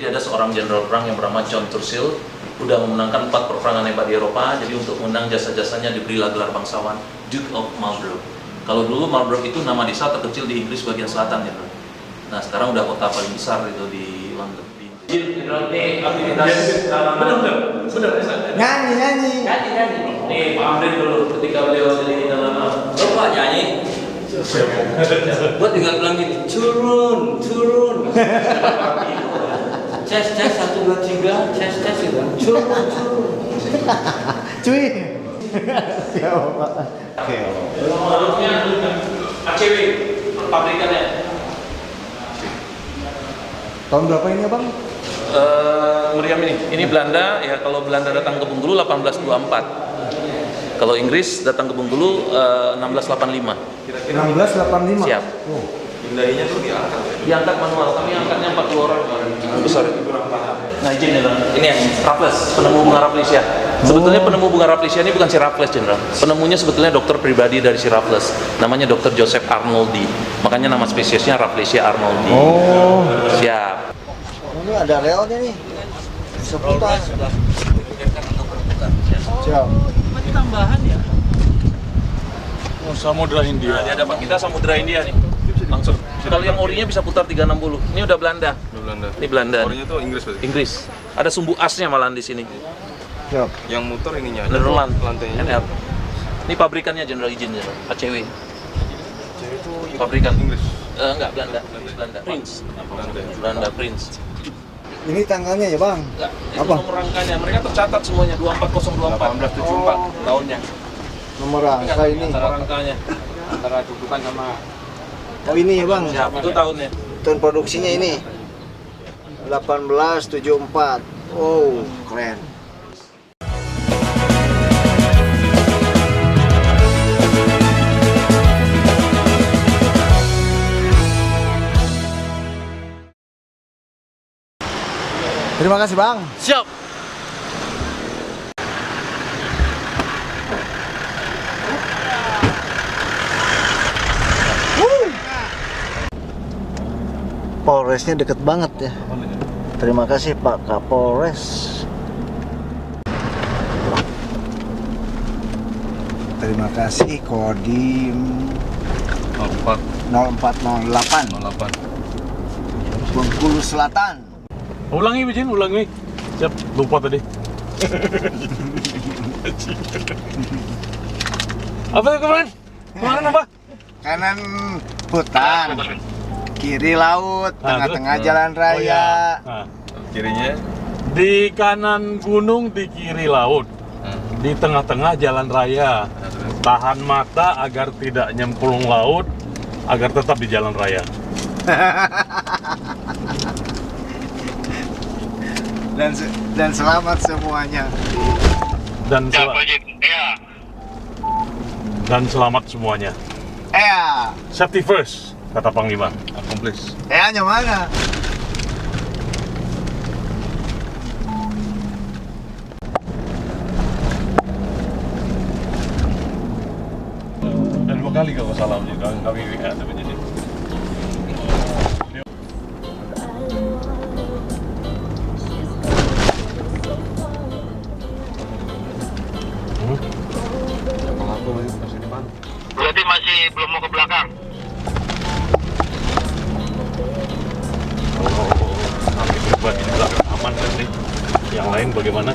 Jadi ada seorang jenderal perang yang bernama John Churchill, udah memenangkan 4 peperangan hebat di Eropa. Jadi untuk menang jasa-jasanya diberilah gelar bangsawan Duke of Marlborough. Kalau dulu Marlborough itu nama desa terkecil di Inggris bagian selatan ya. Nah sekarang udah kota paling besar itu di London. Jenderal ini aktivitas benar. Nyanyi. Nih Pak Amrin dulu ketika beliau jadi dalam Bapak nyanyi. Gua tinggal bilang gitu, turun. Ces 1 2 3, ces gitu. Turun. Cuy. Siapa Pak? Oke. Produknya ACW pabrikannya. Tahun berapa ini Bang? Meriam ini Belanda ya. Kalau Belanda datang ke Bengkulu 1824. Kalau Inggris datang ke Bengkulu 1685. 1685. Siap. Oh. Pindainya tuh Diangkat manual. Kami angkatnya 40 orang kemarin. Besar itu. Nah izin ya Bang. Ini yang Raffles, penemu bunga Rafflesia. Sebetulnya penemu bunga Rafflesia ini bukan si Raffles, Jenderal. Penemunya sebetulnya dokter pribadi dari si Raffles. Namanya Dr. Joseph Arnoldi. Makanya nama spesiesnya Rafflesia arnoldi. Oh. Siap. Ini ada reelnya nih. Bisa putar. Siap. Ini tambahan ya. Oh, Samudra Hindia. Nah, di hadapan kita Samudra Hindia nih. Langsung. Kalau yang orinya bisa putar 360. Ini udah Belanda. Ini Belanda. Orinya tuh Inggris berarti. Inggris. Ada sumbu asnya malahan di sini. Siap. Yang muter ininya. Netherlands. Lantainya. NR. Ini pabrikannya Jenderal izinnya, ACW. Jadi itu Pabrikan. Inggris. Enggak, Belanda. Prince. Belanda Prince. Ini tanggalnya ya Bang? Enggak, itu Apa? nomor rangkanya. Mereka tercatat semuanya 24024 1874 tahunnya. Nomor rangka ini. Antara rangkanya. Antara dudukan sama Oh ini ya Bang. Siap, itu tahunnya. Tahun produksinya ini 1874. Oh, keren. Terima kasih Bang. Siap. Polresnya deket banget ya. Terima kasih Pak Kapolres. Terima kasih Kodim 04 0408 08. Bengkulu Selatan. Ulangi Bijin, ulangi. Siap, lupa tadi. Apa itu kemarin? Kemarin apa? Kanan hutan, kiri laut, tengah-tengah jalan raya. Oh, iya. Nah, kirinya di kanan gunung, di kiri laut. Di tengah-tengah jalan raya. Tahan mata agar tidak nyemplung laut, agar tetap di jalan raya. Dan selamat semuanya. Dan selamat semuanya. Safety first, kata Panglima. Accomplish. EA-nya mana? Dan 2 kali kalau salah kami WA jadi. Berarti masih belum mau ke belakang. Kalau kami pribadi di belakang aman kan nih. Yang lain bagaimana?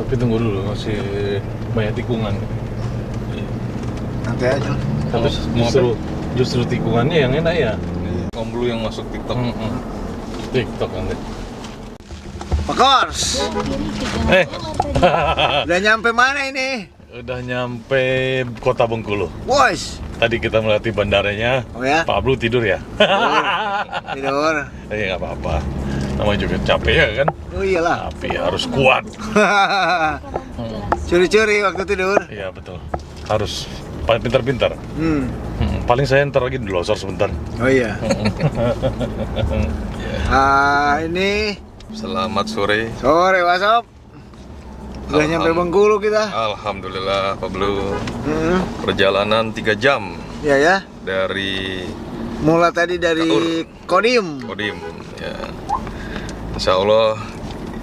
Tapi tunggu dulu, masih banyak tikungan. Nanti aja. Tapi justru tikungannya yang enak ya. Om Blue yang masuk TikTok. TikTok nanti. Pak Kors, udah nyampe mana ini? Udah nyampe kota Bengkulu. Wos. Tadi kita melewati bandaranya. Oh ya? Pak Blue tidur ya? Tidur. Nggak apa-apa. Namanya juga capek ya kan? Oh iyalah. Tapi harus kuat. Curi-curi waktu tidur. Iya betul. Harus pintar-pintar. Paling saya ntar lagi dilosor sebentar. Oh iya. Ini Selamat sore. sore WhatsApp. Udah nyampe Bengkulu kita. Alhamdulillah Pak Blue. Perjalanan 3 jam Iya ya. dari Mula tadi dari Kodim. Kodim. Ya. Insya Allah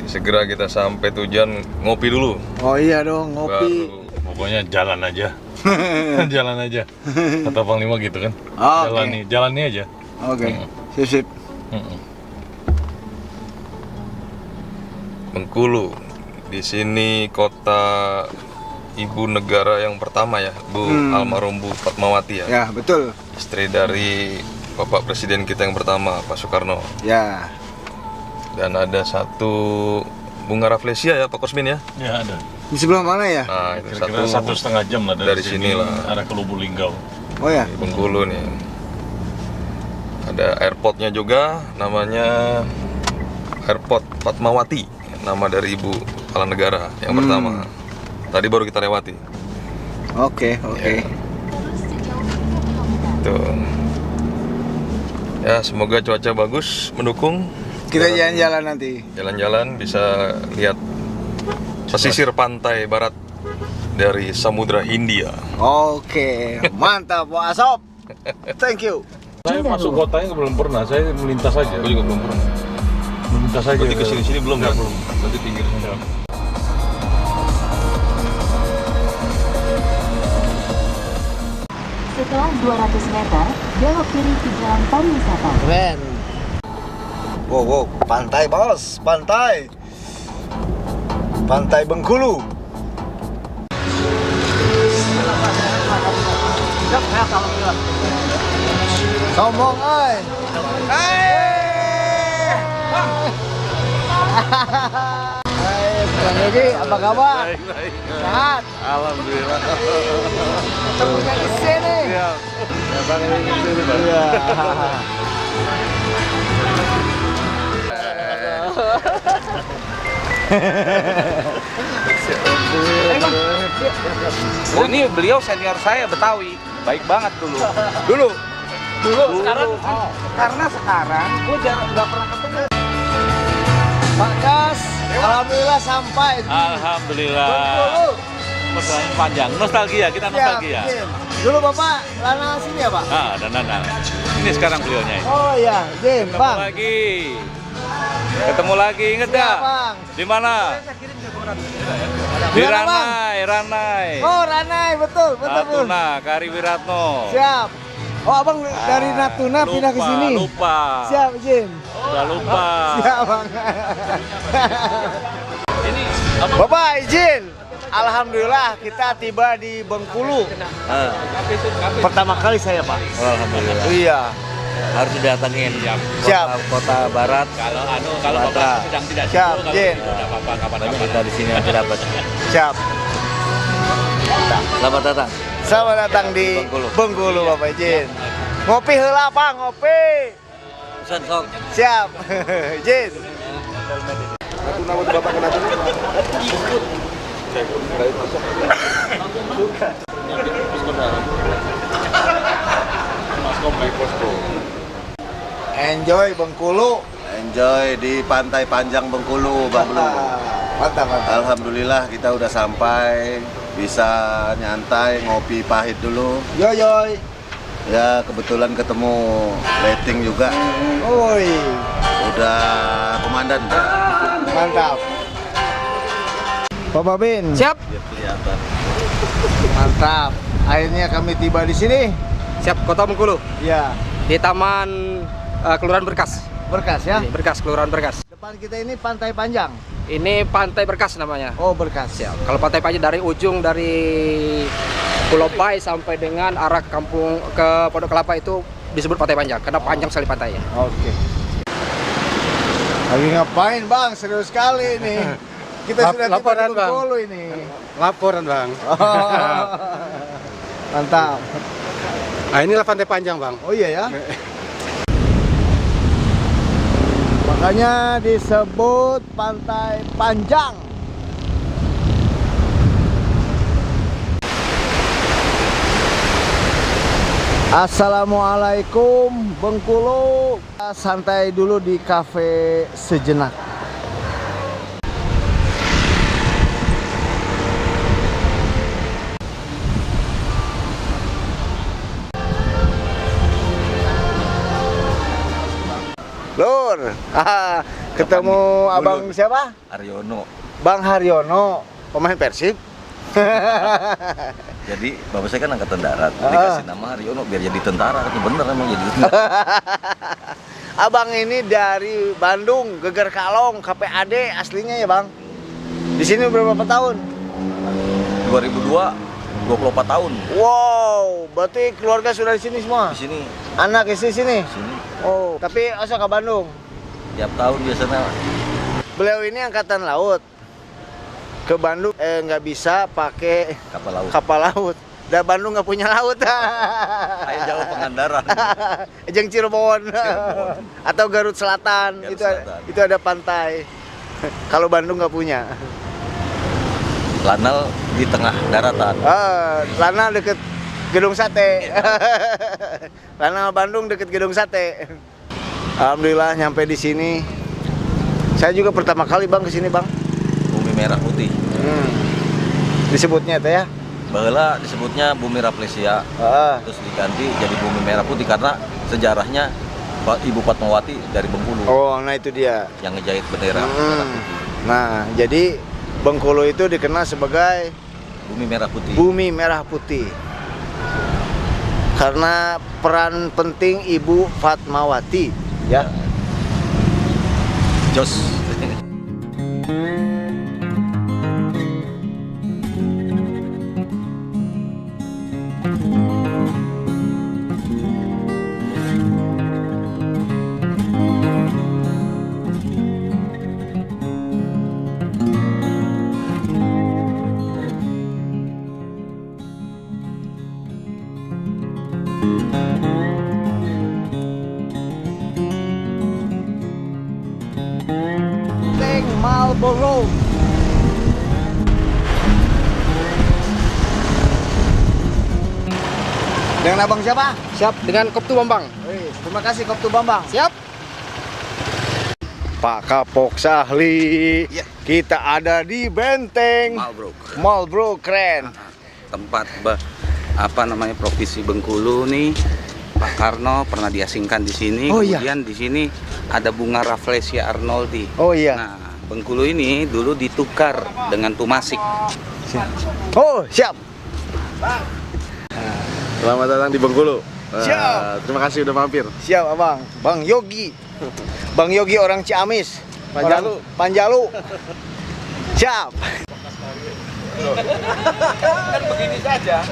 segera kita sampai tujuan, ngopi dulu. Oh iya dong, ngopi. Baru Pokoknya jalan aja. Jalan aja. Kata Panglima gitu kan. Oh, Jalani aja. Oke. Sip. Bengkulu. Di sini kota ibu negara yang pertama ya, Bu almarhum Bu Fatmawati ya. Ya, betul. Istri dari Bapak Presiden kita yang pertama, Pak Soekarno. Ya. Dan ada satu bunga rafflesia ya, Pak Kosmin ya. Ya ada. Di sebelah mana ya? Nah, itu Kira-kira 1,5 jam lah dari sini lah. arah ke Lubuk Linggau. Oh ya. Di Bengkulu nih. Ada airportnya juga, namanya Airport Fatmawati, nama dari Ibu Kepala Negara yang pertama. Tadi baru kita lewati. Oke. Ya. Tuh. Ya, semoga cuaca bagus, mendukung. Kita jalan-jalan nanti. Jalan-jalan bisa lihat pesisir pantai barat dari Samudra Hindia. Oke, mantap Pak Asop. Thank you. Saya masuk kotanya belum pernah, saya melintas saja. Aku juga belum pernah. Melintas saja. Berarti kesini-sini belum ya? Belum. Berarti pinggir. Setelah 200 meter, belok kiri ke jalan pariwisata. Keren. Wow, pantai bos, pantai. Pantai Bengkulu. Sombong, ay. Hai, Bang Yogi, apa kabar? Baik. Sehat. Alhamdulillah. Ketemunya di sini. Iya. Iya. Ini beliau senior saya Betawi, baik banget dulu. Dulu. Sekarang karena sekarang gue jarang nggak pernah ketemu. Pak Kas, alhamdulillah sampai. Alhamdulillah. Bengkulu. Perjalanan panjang, nostalgia, kita nostalgia. Siap, Jin. Dulu Bapak lana sini ya Pak? Ah, dan Nana. Ini sekarang beliaunya ini. Oh iya, Jin, Bang. Ketemu lagi, inget Siap, gak? Bang. Di mana? Di Di mana, Bang? Ranai. Oh, Ranai, betul. Natuna, Kari Wiratno. Siap. Oh, Abang dari Natuna pindah ke sini. Lupa. Siap, Jin. Udah lupa. Siap, Bang. Ini apa? Bapak izin. Alhamdulillah kita tiba di Bengkulu. Pertama kali saya, Pak. Alhamdulillah. Iya. Harus didatengin Siap. kota barat. Kalau Bapak sedang tidak Siap, Jin. apa-apa Banyak kita di sini nanti dapat. Siap. Selamat datang. Selamat datang di Bengkulu, Bapak Jin. Ngopi heula, Pak, ngopi. Pesan sok. Siap. Jin. Enjoy Bengkulu. Enjoy di Pantai Panjang Bengkulu, Bang Blu. Mantap, mantap. Alhamdulillah kita udah sampai, bisa nyantai, ngopi pahit dulu. Yoyoy. Ya kebetulan ketemu rating juga, Oi. udah komandan. Mantap. Bapak Bin. Siap. Mantap. Akhirnya kami tiba di sini. Siap, Kota Bengkulu. Ya, Di Taman Kelurahan Berkas. Berkas ya. Ini Berkas, Kelurahan Berkas. Depan kita ini Pantai Panjang. Ini Pantai Berkas namanya. Oh, Berkas. Siap. Kalau Pantai Panjang dari ujung dari Pulau Pai sampai dengan arah kampung ke Pondok Kelapa itu disebut Pantai Panjang karena panjang sekali pantainya. Oke. Lagi ngapain, Bang? Seru sekali ini. Kita sudah tiba laporan, di Bang. Bengkulu ini. Laporan, Bang. Oh. Mantap. Nah, inilah Pantai Panjang, Bang. Oh iya ya. Makanya disebut Pantai Panjang. Assalamualaikum Bengkulu. Santai dulu di kafe sejenak. Bogor. Ketemu abang siapa? Aryono. Bang Haryono, pemain Persib. Jadi bapak saya kan angkatan darat, dikasih nama Aryono biar jadi tentara. Itu bener emang jadi tentara. Abang ini dari Bandung, Geger Kalong, KPAD aslinya ya bang. Di sini berapa tahun? 2002, 24 tahun. Wow, berarti keluarga sudah di sini semua? Di sini. Anak istri sini? Di sini. Oh, tapi asal ke Bandung? Tiap tahun biasanya. Beliau ini angkatan laut. Ke Bandung nggak bisa pakai Kapal laut. kapal laut. Dan Bandung nggak punya laut. Kayak jauh Pangandaran. Jeung Cirebon. Atau Garut Selatan. Garut itu Selatan. itu ada pantai. Kalau Bandung nggak punya. Lanal di tengah daratan. Lana deket Gedung Sate. Lana Bandung deket Gedung Sate. Alhamdulillah nyampe di sini. Saya juga pertama kali bang ke sini bang. Bumi merah putih. Disebutnya itu ya. Baheula disebutnya Bumi Rafflesia. Terus diganti jadi Bumi Merah Putih karena sejarahnya Ibu Fatmawati dari Bengkulu. Oh, nah itu dia. Yang ngejahit bendera merah putih. Nah, jadi Bengkulu itu dikenal sebagai Bumi Merah Putih. Bumi Merah Putih. Karena peran penting Ibu Fatmawati, ya. Jos. Tank Marlboro. Dengan abang siapa? Siap dengan Koptu Bambang. Terima kasih Koptu Bambang. Siap. Pak Kapok Sahli. Ya. Kita ada di Benteng Marlboro, keren. Tempat provinsi Bengkulu nih. Pak Karno pernah diasingkan di sini. Oh, iya. Kemudian di sini ada bunga Rafflesia arnoldi. Oh iya. Nah, Bengkulu ini dulu ditukar dengan Tumasik. Oh, siap. Selamat datang di Bengkulu. Siap. Terima kasih udah mampir. Siap, Abang. Bang Yogi. Bang Yogi orang Ciamis. Panjalu. Siap. Kan begini saja.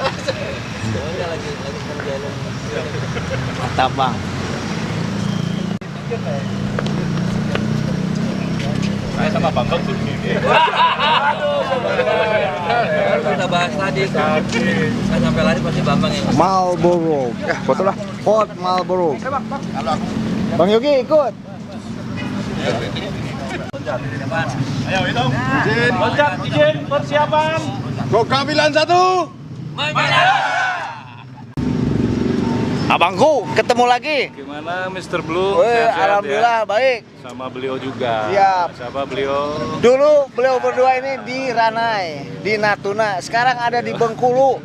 Mantap, Bang. Saya sama Bambang tuh gini. Kita bahas tadi. Saya sampai lari pasti Bambang yang Marlboro. Foto lah. Fort Marlboro. Bang Yogi ikut. Ayo hitung. Loncat, izin, persiapan. Goka 91. Abangku, ketemu lagi. Gimana Mr. Blue? Alhamdulillah baik. Sama beliau juga. Siap. Siapa beliau? Dulu beliau berdua ini di Ranai, di Natuna. Sekarang ada di Bengkulu.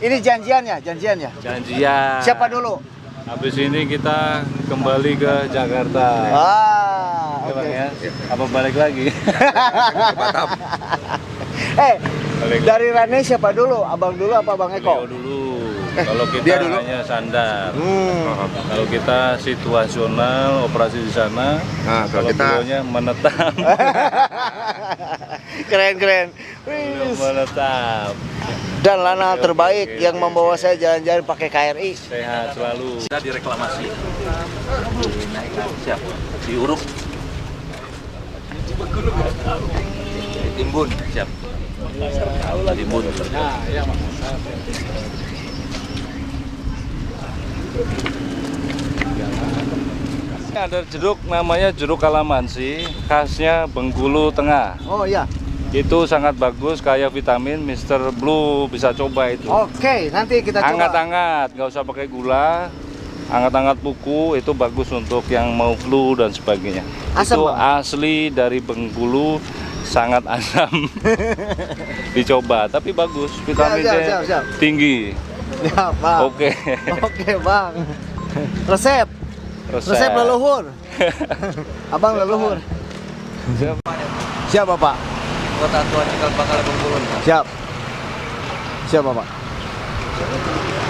Ini janjiannya. Janjian. Siapa dulu? Habis ini kita kembali ke Jakarta. Oke. Bang, ya? Apa balik lagi? Dari Ranai siapa dulu? Abang dulu apa Bang Eko? Beliau dulu. Kalau dia kita dulu? hanya sandar. Kalau kita situasional, operasi di sana. Nah, kalau beliaunya menetap. Keren. Beliau menetap. Dan Lana terbaik yang membawa saya jalan-jalan pakai KRI. Sehat selalu. Kita direklamasi. Siap. Diuruk. Ditimbun. Siap. Ditimbun. Ada jeruk namanya jeruk kalamansi, khasnya Bengkulu Tengah. Oh iya. Itu sangat bagus, kaya vitamin. Mr. Blue bisa coba itu. Oke, nanti kita coba. Hangat-hangat, nggak usah pakai gula. Hangat-hangat puku itu bagus untuk yang mau flu dan sebagainya. Asam, itu Bang? asli dari Bengkulu, sangat asam. Dicoba, tapi bagus, vitaminnya siap. tinggi. Ya, Bang. Oke. Oke, Bang. Resep. Resep leluhur. Abang leluhur. Siap Bapak. Kota tua Cikal Bakal Bengkulu. Siap. Siap Bapak.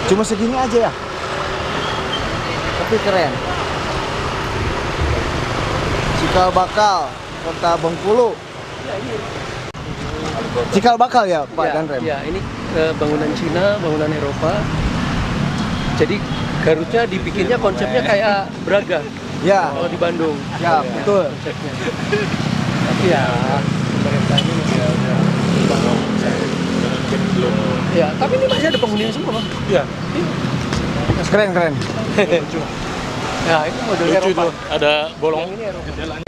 Cuma segini aja ya. Tapi keren. Cikal Bakal, Kota Bengkulu. Cikal Bakal ya Pak dan Rem? Ya, ini bangunan Cina, bangunan Eropa. Jadi Garutnya dibikinnya konsepnya kayak Braga. Ya. Kalau di Bandung. Ya, betul. Konsepnya. Tapi ya pemerintah ini udah ya, tapi ini masih ada penghuninya semua, Bang. Iya. Keren keren. Ya, itu modelnya Lucu Eropa. tuh, ada bolong. Yang ini Eropa.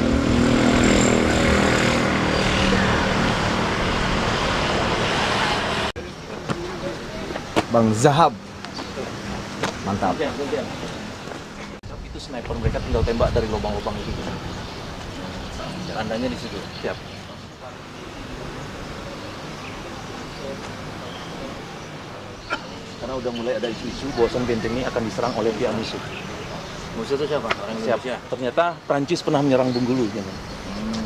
Bang Zahab. Mantap. Itu sniper mereka tinggal tembak dari lubang-lubang itu. Tandanya di situ. Siap. Karena udah mulai ada isu-isu bahwasan benteng ini akan diserang oleh pihak musuh. Musuh itu siapa? Orang Siap. Indonesia. Ternyata Prancis pernah menyerang Bengkulu, Jenderal.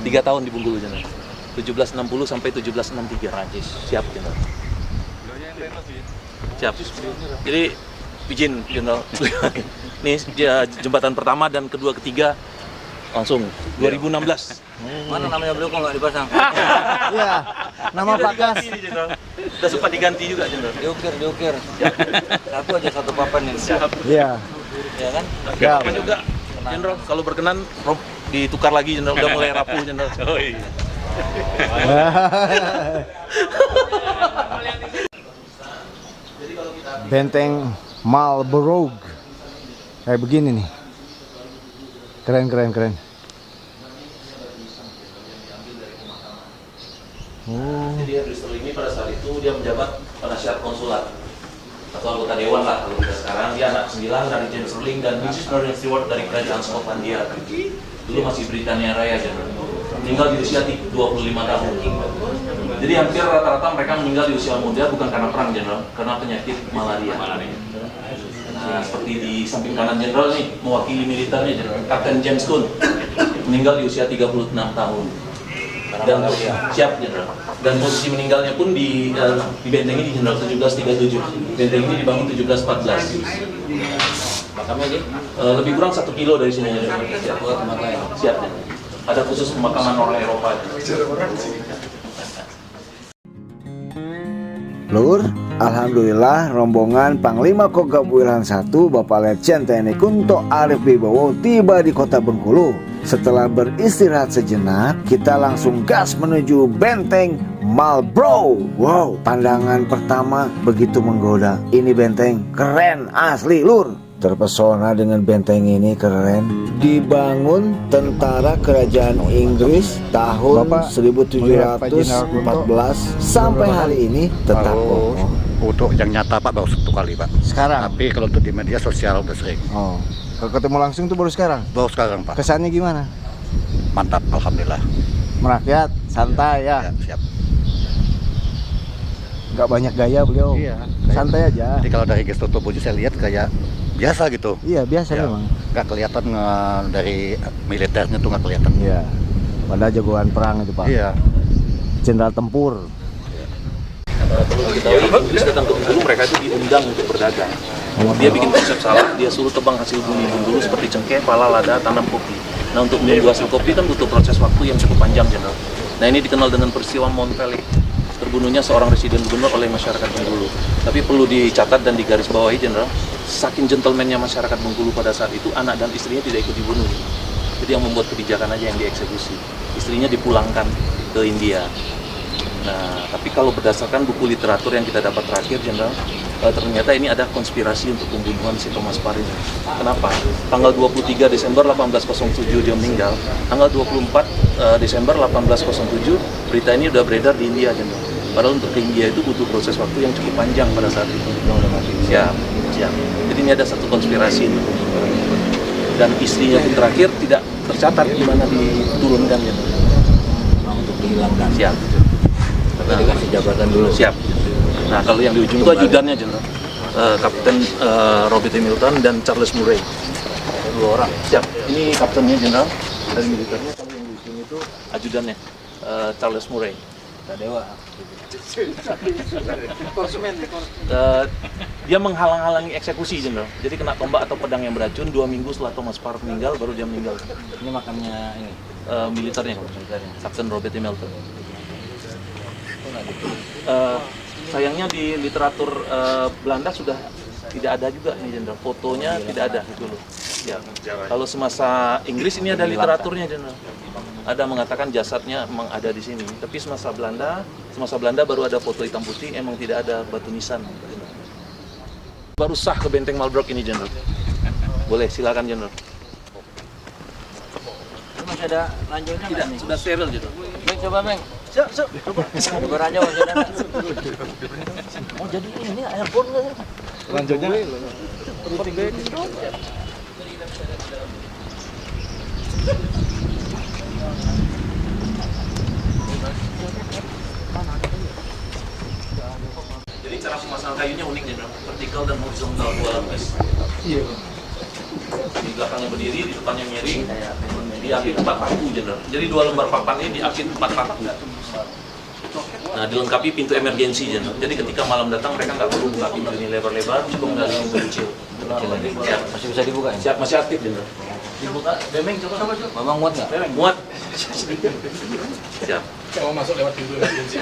3 tahun di Bengkulu, Jenderal. 1760 sampai 1763. Prancis. Siap, Jenderal. Siap. Jadi izin, Jenderal. Ini jembatan pertama dan kedua ketiga langsung 2016. Mana namanya beliau kok nggak dipasang? Iya. Nama Pak Kas. Udah sempat diganti juga, Jenderal. Diukir. Satu aja satu papan ini. Siap. Iya. Ya kan? Siap. Apa juga, Jenderal, kalau berkenan rob ditukar lagi, Jenderal. Udah mulai rapuh, Jenderal. Oh iya. Benteng Marlborough. Kayak begini nih. Keren. Jadi Henry Sterling ini pada saat itu dia menjabat penasihat konsulat atau anggota dewan lah kalau kita sekarang. Dia anak 9 dari James Sterling dan British Northern Stewart dari kerajaan Skotlandia. Dulu masih Britania Raya, meninggal di usia 25 tahun. Jadi hampir rata-rata mereka meninggal di usia muda bukan karena perang, Jenderal, karena penyakit malaria. Nah, seperti di samping kanan Jenderal nih, mewakili militernya, Jenderal, Kapten James Coon, meninggal di usia 36 tahun. Dan siap, Jenderal. Dan posisi meninggalnya pun di benteng ini, Jenderal, 1737. Benteng ini dibangun 1714. Makamnya aja. Lebih kurang 1 kilo dari sini, Jenderal. Siap, siap, Jenderal. Ada khusus pemakaman orang Eropa. Lur, alhamdulillah rombongan Panglima Kogab Wilhan 1 Bapak Letjen TNI Kunto Arif Wibowo tiba di Kota Bengkulu. Setelah beristirahat sejenak, kita langsung gas menuju benteng Marlborough. Wow, pandangan pertama begitu menggoda. Ini benteng keren asli, Lur. Terpesona dengan benteng ini, keren. Dibangun tentara kerajaan Inggris tahun 1714 sampai hari ini tetap kokoh. Untuk yang nyata Pak baru 1 kali Pak. Sekarang? Tapi kalau untuk di media sosial udah sering. Oh, kalau ketemu langsung tuh baru sekarang? Baru sekarang Pak. Kesannya gimana? Mantap, alhamdulillah. Merakyat, santai ya? Siap. Nggak banyak gaya beliau? Iya. Santai aja? Jadi kalau dari gestur tubuhnya saya lihat kayak biasa gitu. Iya, biasa memang. Nggak kelihatan dari militernya tuh nggak kelihatan. Iya. Padahal jagoan perang itu Pak. Iya. Jenderal tempur. Perlu diketahui, Inggris datang ke Bengkulu, mereka itu diundang untuk berdagang. Dia bikin konsep salah, dia suruh tebang hasil bumi Bengkulu seperti cengkeh, pala, lada, tanam kopi. Nah, untuk menunggu hasil kopi kan butuh proses waktu yang cukup panjang, Jenderal. Nah, ini dikenal dengan peristiwa Mount Pelek. Terbunuhnya seorang residen gubernur oleh masyarakat Bengkulu. Tapi perlu dicatat dan digarisbawahi, Jenderal, saking gentlemannya masyarakat Bengkulu pada saat itu, anak dan istrinya tidak ikut dibunuh. Jadi yang membuat kebijakan aja yang dieksekusi. Istrinya dipulangkan ke India. Nah, tapi kalau berdasarkan buku literatur yang kita dapat terakhir, Jenderal, ternyata ini ada konspirasi untuk pembunuhan si Thomas Parry. Kenapa? Tanggal 23 Desember 1807 dia meninggal. Tanggal 24 Desember 1807 berita ini udah beredar di India, Jenderal. Padahal untuk ke India itu butuh proses waktu yang cukup panjang pada saat itu. Siap. Jadi ini ada satu konspirasi untuk pembunuhan. Dan istrinya pun terakhir tidak tercatat di mana diturunkan, Jenderal. Untuk dihilangkan. Siap. Kita dikasih jabatan dulu. Siap. Nah, kalau yang di ujung itu ajudannya, Jenderal. Kapten Robert Hamilton dan Charles Murray. 2 orang. Siap. Ini kaptennya Jenderal dari militernya. Kalau yang di sini itu ajudannya Charles Murray. Dewa. Dia menghalang-halangi eksekusi Jenderal. Jadi kena tombak atau pedang yang beracun 2 minggu setelah Thomas Parr meninggal baru dia meninggal. Ini makamnya ini. Militernya, Kapten Robert E. Melton. Sayangnya di literatur Belanda sudah tidak ada juga nih Jenderal. Fotonya tidak ada dulu. Ya. Kalau semasa Inggris ini ada literaturnya Jenderal. Ada mengatakan jasadnya memang ada di sini. Tapi semasa Belanda baru ada foto hitam putih, emang tidak ada batu nisan. Baru sah ke Benteng Marlborough ini Jenderal. Boleh, silakan Jenderal. Masih ada lanjutnya Tidak, sudah steril Jenderal. Beng, coba Beng. Coba. Coba aja masih ada. Oh jadi ini airborne nggak? Lanjutnya. Jadi cara pemasangan kayunya unik Jenderal. Vertikal dan horizontal 2 lapis. Iya. Di belakangnya berdiri, di depannya miring, diapit 4 paku Jenderal. Jadi 2 lembar papan ini diapit 4 paku. Nah, dilengkapi pintu emergensi Jenderal. Jadi ketika malam datang mereka nggak perlu buka pintu ini lebar-lebar, cukup dari pintu kecil. Siap. Masih bisa dibuka ya? Siap, masih aktif Jenderal. Dibuka, Bemeng coba. Memang muat nggak? Bemeng, muat. Siap. Mau masuk lewat pintu emergency.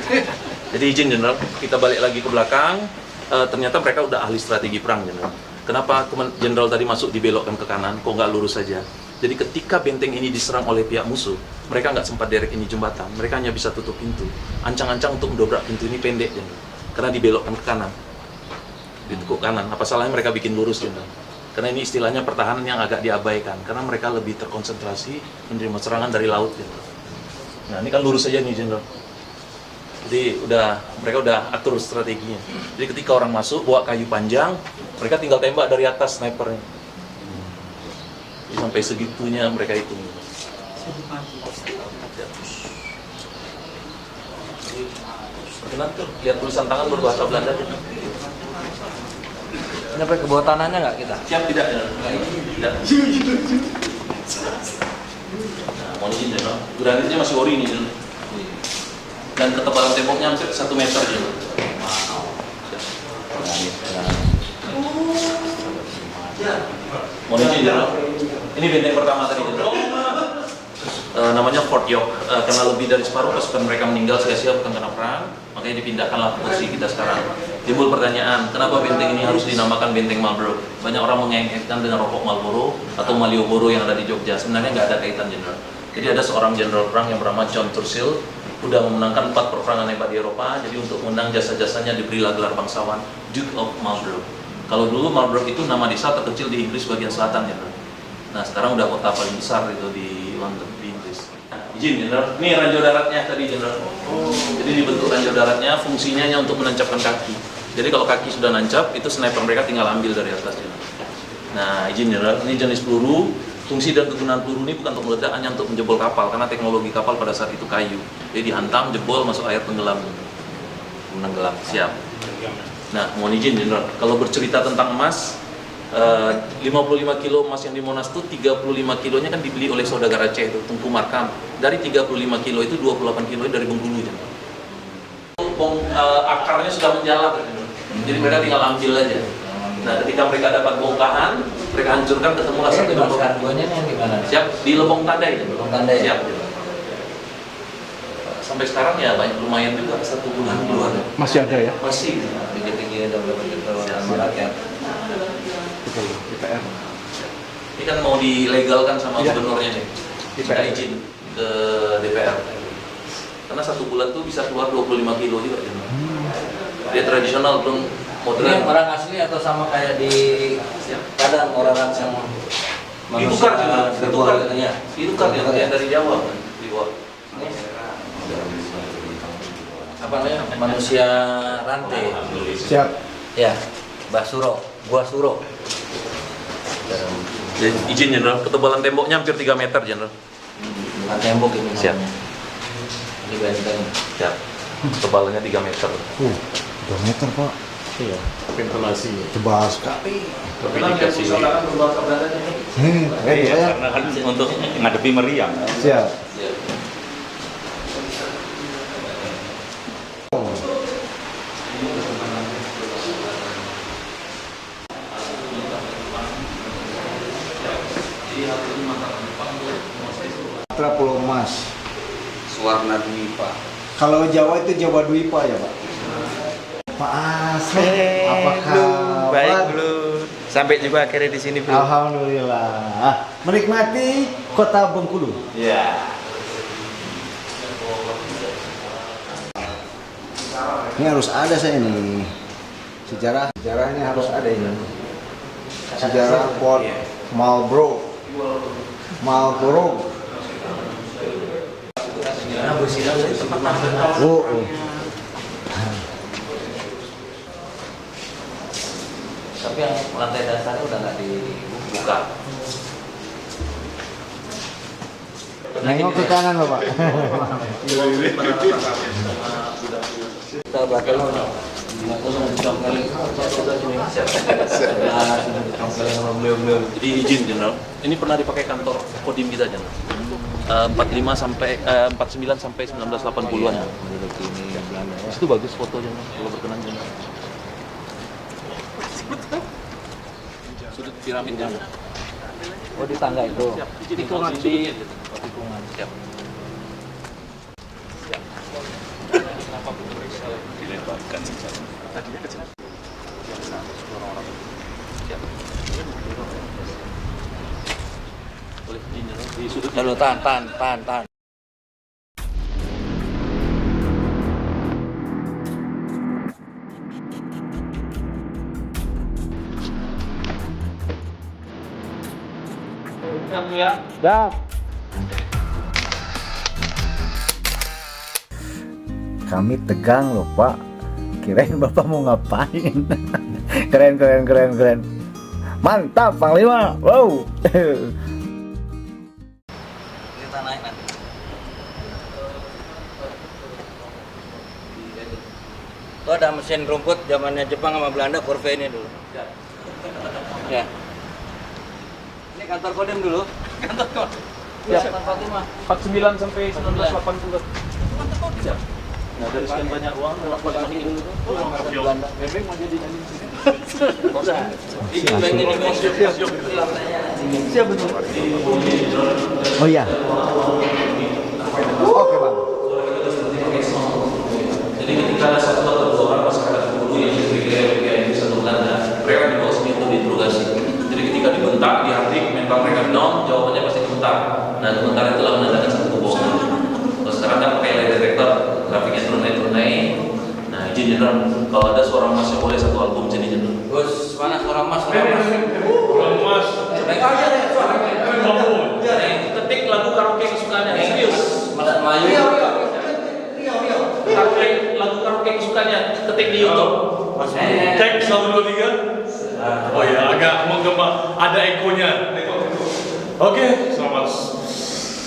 Jadi izin Jenderal, kita balik lagi ke belakang. Ternyata mereka udah ahli strategi perang Jenderal. Kenapa Jenderal tadi masuk dibelokkan ke kanan, kok nggak lurus saja? Jadi ketika benteng ini diserang oleh pihak musuh, mereka nggak sempat derek ini jembatan, mereka hanya bisa tutup pintu. Ancang-ancang untuk mendobrak pintu ini pendek Jenderal, karena dibelokkan ke kanan, ditekuk kanan. Apa salahnya mereka bikin lurus Jenderal? Karena ini istilahnya pertahanan yang agak diabaikan, karena mereka lebih terkonsentrasi menerima serangan dari laut Jenderal. Nah ini kan lurus saja nih Jenderal. Jadi mereka udah atur strateginya. Jadi ketika orang masuk bawa kayu panjang, mereka tinggal tembak dari atas snipernya. Jadi sampai segitunya mereka itu. Perkenalkan, lihat tulisan tangan berbahasa Belanda. Sampai ke bawah tanahnya nggak kita? Siap tidak? Tidak. Nah, mohon izin Jenderal. Granitnya masih ori nih Jenderal. Dan ketebalan temboknya hampir 1 meter Jenderal. Mohon izin Jenderal. Ini benteng pertama tadi Jenderal. Namanya Fort York. Karena lebih dari separuh pasukan mereka meninggal sia-sia bukan karena perang, makanya dipindahkanlah posisi kita sekarang. Timbul pertanyaan, kenapa benteng ini harus dinamakan Benteng Marlborough? Banyak orang mengaitkan dengan rokok Marlboro atau Malioboro yang ada di Jogja. Sebenarnya nggak ada kaitan Jenderal. Jadi ada seorang jenderal perang yang bernama John Churchill, udah memenangkan 4 peperangan hebat di Eropa. Jadi untuk menang jasa-jasanya diberilah gelar bangsawan Duke of Marlborough. Kalau dulu Marlborough itu nama desa terkecil di Inggris bagian selatan Jenderal. Nah sekarang udah kota paling besar itu di London, di Inggris. Izin Jenderal, ini ranjau daratnya tadi Jenderal. Jadi dibentuk ranjau daratnya, fungsinya hanya untuk menancapkan kaki. Jadi kalau kaki sudah nancap, itu sniper mereka tinggal ambil dari atas Jenderal. Nah izin Jenderal, ini jenis peluru. Fungsi dan kegunaan peluru ini bukan untuk meledak, hanya untuk menjebol kapal, karena teknologi kapal pada saat itu kayu. Jadi dihantam, jebol, masuk air tenggelam. Menenggelam, siap. Nah, mohon izin Jenderal, kalau bercerita tentang emas, 55 kilo emas yang di Monas itu 35 kilonya kan dibeli oleh saudagar Aceh itu, Tengku Markam. Dari 35 kilo itu 28 kilo dari Bengkulu Jenderal. Akarnya sudah menjalar, jadi mereka tinggal ambil aja. Nah, ketika mereka dapat bongkahan, mereka hancurkan, ketemulah satu gembok. Kargonya yang di mana? Siap, di Lebong Tandai. Lebong Tandai. Siap. Sampai sekarang ya banyak, lumayan juga 1 bulan keluar. Masih ada ya? Masih. Tinggi-tinggi dan rakyat. DPR. Ini kan mau dilegalkan sama gubernurnya nih. Kita izin ke DPR. Karena 1 bulan tuh bisa keluar 25 kilo juga. Dia tradisional, belum modern. Ini orang asli atau sama kayak di kadang orang yang ditukar juga, ditukar yang dari Jawa kan, dibawa. Apa namanya? Manusia rantai. Siap. Ya, Mbah Suro, Gua Suro. Jadi, izin Jenderal, ketebalan temboknya hampir 3 meter Jenderal. Bukan tembok ini. Siap. Ini benteng. Siap. Ketebalannya 3 meter. 2 meter Pak. Iya. ventilasi. Tebal sekali. Tapi dikasih Karena kan untuk ngadepi meriam. Siap. Pulau Mas. Suwarna Dwipa. Kalau Jawa itu Jawa Dwipa ya, Pak. Pak Asep, apa kabar? Baik, Bro. Sampai juga akhirnya di sini, Bro. Alhamdulillah. Menikmati kota Bengkulu. Ya. Ini harus ada saya ini. Sejarahnya harus ada ini. Sejarah Port Marlborough. Oh. Tapi yang lantai dasar udah nggak dibuka. Nengok ke kanan, Bapak. Kita bakal jadi izin Jenderal, ini pernah dipakai kantor Kodim kita Jenderal. 49 sampai 1980-an. Itu bagus fotonya kalau berkenan Jenderal. Sudut piramid Jenderal. Oh di tangga itu. Tikungan di tikungan. Siap. Dilebarkan secara. Di sudut Lalu tahan. Dah. Kami tegang loh, Pak. Kirain Bapak mau ngapain. Keren. Mantap, Panglima. Wow. Kita naik nanti. Itu ada mesin rumput zamannya Jepang sama Belanda, Corve ini dulu. Ya. Ini kantor Kodim dulu. kantor Kodim. Ya, Fatimah. 49 sampai 1980. Siap. Nah, dari sekian banyak uang, lakukan lagi dulu tuh. Belanda. Bebek mau jadi nyanyi. Siap betul. Oh iya. Oke, Bang. Jadi ketika ada satu atau dua orang masyarakat Bengkulu yang diberi satu Belanda, mereka dibawa sini untuk diinterogasi. Jadi ketika dibentak, dihardik, mental mereka down, jawabannya pasti dibentak. Nah, sementara itulah menandakan satu kebohongan. Kalau sekarang kan pakai lie detector, grafiknya tunai. Nah, izin Jenderal, kalau ada suara emas yang boleh satu album sini Jenderal. Gus, mana suara emas? Orang Mas. Ketik lagu karaoke kesukaannya, serius. Mas Melayu. Lagu karaoke kesukaannya, ketik di YouTube. Cek 1, 2, 3. Oh ya, agak menggema. Ada ekonya. Oke, selamat